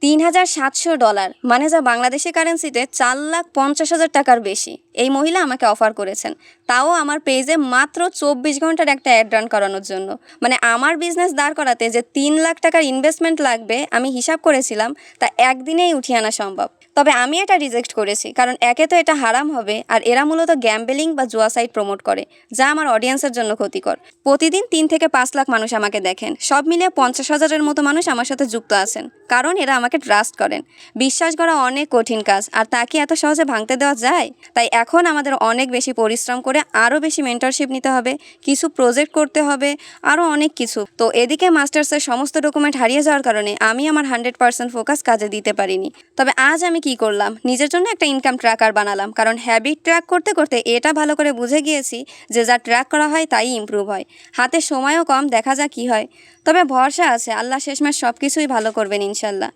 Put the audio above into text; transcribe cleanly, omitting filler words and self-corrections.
$৩,৭০০, মানে যা বাংলাদেশি কারেন্সিতে 4,50,000 টাকার বেশি। এই মহিলা আমাকে অফার করেছেন, তাও আমার পেজে মাত্র 24 ঘন্টার একটা অ্যাড রান করানোর জন্য। মানে আমার বিজনেস দাঁড় করাতে যে 3 লাখ টাকার ইনভেস্টমেন্ট লাগবে আমি হিসাব করেছিলাম, তা একদিনেই উঠিয়ে আনা সম্ভব। তবে আমি এটা রিজেক্ট করেছি, কারণ একে তো এটা হারাম হবে, আর এরা মূলত গ্যাম্বলিং বা জুয়া সাইট প্রমোট করে, যা আমার অডিয়েন্সের জন্য ক্ষতিকর। প্রতিদিন 3 থেকে 5 লাখ মানুষ আমাকে দেখেন, সব মিলিয়ে 50,000-এর মতো মানুষ আমার সাথে যুক্ত আছেন, কারণ এরা আমাকে ট্রাস্ট করেন। বিশ্বাস করা অনেক কঠিন কাজ, আর তা কি এত সহজে ভাঙতে দেওয়া যায়? তাই এখন আমাদের অনেক বেশি পরিশ্রম করে আরও বেশি মেন্টরশিপ নিতে হবে, কিছু প্রজেক্ট করতে হবে, আরও অনেক কিছু। তো এদিকে মাস্টার্সের সমস্ত ডকুমেন্ট হারিয়ে যাওয়ার কারণে আমি আমার 100% ফোকাস কাজে দিতে পারিনি। তবে আজ আমি কি করলাম, নিজের জন্য একটা ইনকাম ট্র্যাকার বানালাম, কারণ হ্যাবিট ট্র্যাক করতে করতে এটা ভালো করে বুঝে গিয়েছি যে যা ট্র্যাক করা হয় তাই ইমপ্রুভ হয়। হাতে সময়ও কম, দেখা যাক কি হয়। তবে ভরসা আছে, আল্লাহ শেষমেশ সব কিছুই ভালো করবেন ইনশাল্লাহ।